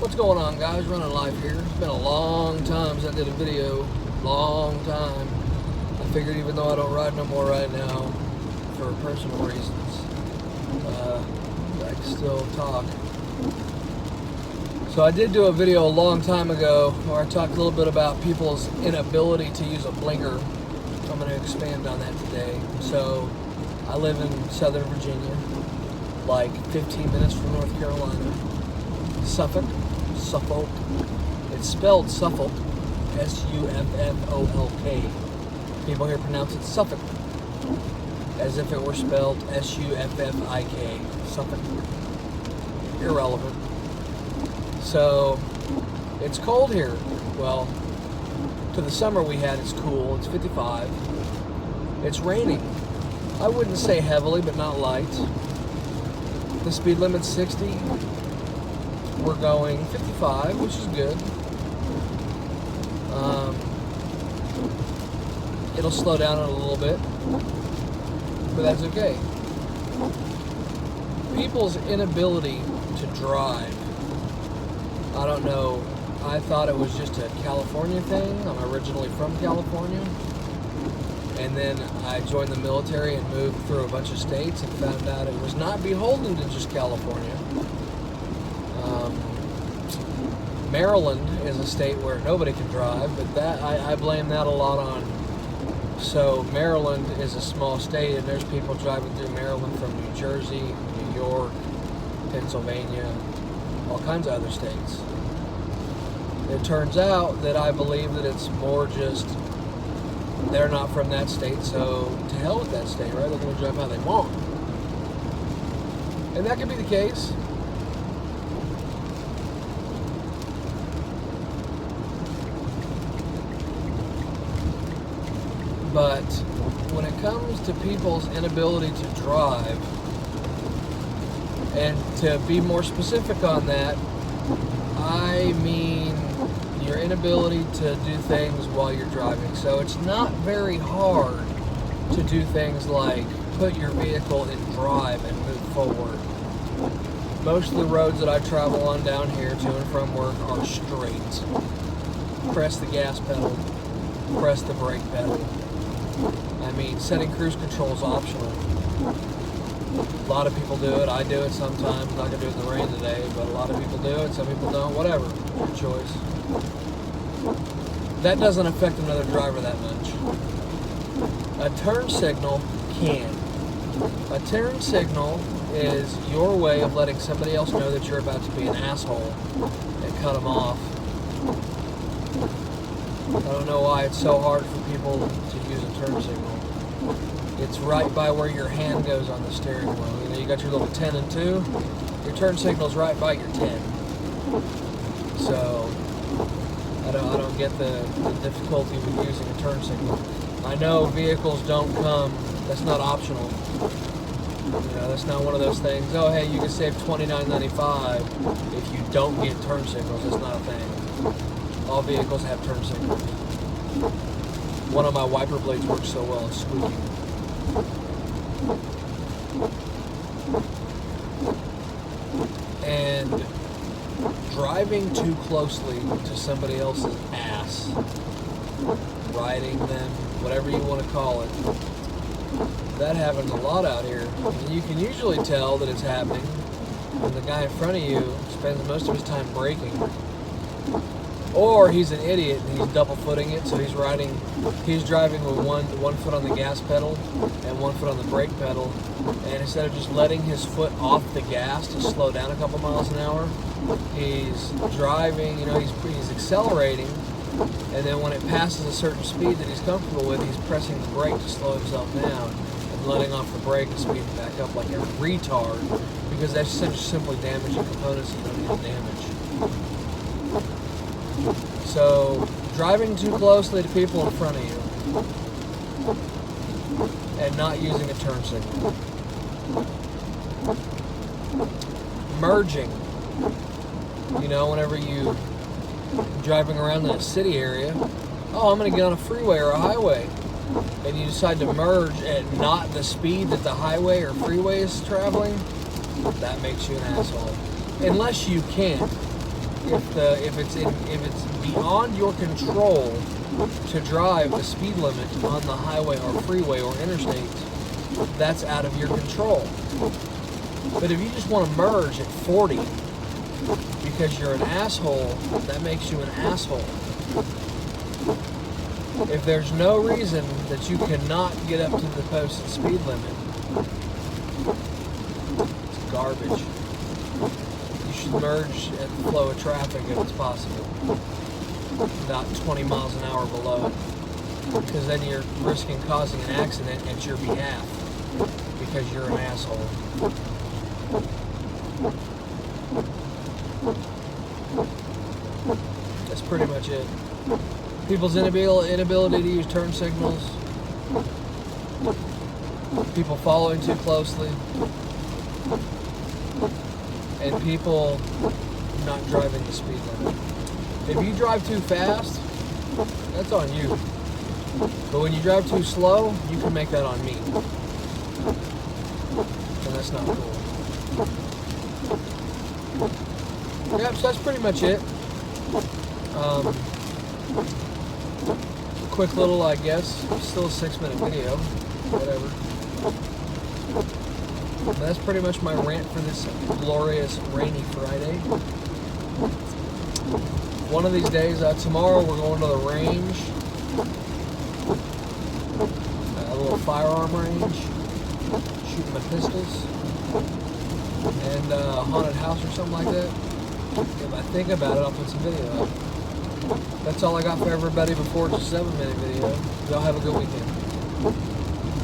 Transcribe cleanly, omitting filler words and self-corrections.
What's going on, guys? Running life here. It's been a long time since I did a video. Long time. I figured even though I don't ride no more right now for personal reasons, I can still talk. So I did do a video a long time ago where I talked a little bit about people's inability to use a blinker. I'm going to expand on that today. So I live in Southern Virginia, like 15 minutes from North Carolina. Suffolk. It's spelled Suffolk, S-U-F-F-O-L-K. People here pronounce it Suffolk, as if it were spelled S-U-F-F-I-K. Suffolk. Irrelevant. So, it's cold here. Well, to the summer we had, it's cool. It's 55. It's raining. I wouldn't say heavily, but not light. The speed limit's 60. We're going 55, which is good. It'll slow down a little bit, but that's okay. People's inability to drive, I don't know. I thought it was just a California thing. I'm originally from California. And then I joined the military and moved through a bunch of states and found out it was not beholden to just California. Maryland is a state where nobody can drive, but that I blame that a lot on. So Maryland is a small state, and there's people driving through Maryland from New Jersey, New York, Pennsylvania, all kinds of other states. It turns out that I believe that it's more just they're not from that state, so to hell with that state, right? They're going to drive how they want. And that could be the case. But when it comes to people's inability to drive, and to be more specific on that, I mean your inability to do things while you're driving. So it's not very hard to do things like put your vehicle in drive and move forward. Most of the roads that I travel on down here to and from work are straight. Press the gas pedal, press the brake pedal. I mean, setting cruise control is optional. A lot of people do it. I do it sometimes. I'm not going to do it in the rain today, but a lot of people do it. Some people don't. Whatever. Your choice. That doesn't affect another driver that much. A turn signal can. A turn signal is your way of letting somebody else know that you're about to be an asshole and cut them off. I don't know why it's so hard for people to use a turn signal. It's right by where your hand goes on the steering wheel. You know, you got your little 10 and 2. Your turn signal's right by your 10. So I don't get the difficulty with using a turn signal. I know vehicles don't come. That's not optional. You know, that's not one of those things. Oh, hey, you can save $29.95 if you don't get turn signals. That's not a thing. All vehicles have turn signals. One of my wiper blades works so well, it's squeaking. And driving too closely to somebody else's ass, riding them, whatever you want to call it, that happens a lot out here. And you can usually tell that it's happening when the guy in front of you spends most of his time braking. Or he's an idiot and he's double footing it, so he's driving with one foot on the gas pedal and one foot on the brake pedal, and instead of just letting his foot off the gas to slow down a couple miles an hour, he's driving, you know, he's accelerating, and then when it passes a certain speed that he's comfortable with, he's pressing the brake to slow himself down and letting off the brake and speeding back up like a retard, because that's such simply damaging components that you don't need to damage. So, driving too closely to people in front of you and not using a turn signal. Merging. You know, whenever you're driving around in a city area, oh, I'm going to get on a freeway or a highway. And you decide to merge at not the speed that the highway or freeway is traveling, that makes you an asshole. Unless you can. if it's beyond your control to drive the speed limit on the highway or freeway or interstate, that's out of your control. But if you just want to merge at 40 because you're an asshole, that makes you an asshole. If there's no reason that you cannot get up to the posted speed limit, it's garbage. You should merge at the flow of traffic if it's possible, about 20 miles an hour below, because then you're risking causing an accident at your behalf because you're an asshole. That's pretty much it. People's inability to use turn signals, people following too closely, and people not driving the speed limit. If you drive too fast, that's on you. But when you drive too slow, you can make that on me. And that's not cool. Yep, so that's pretty much it. Quick little, I guess, still a 6-minute video, whatever. But that's pretty much my rant for this glorious rainy Friday. One of these days, tomorrow we're going to the range, a little firearm range, shooting my pistols, and a haunted house or something like that. If I think about it, I'll put some video up. That's all I got for everybody before it's a 7-minute video. Y'all have a good weekend.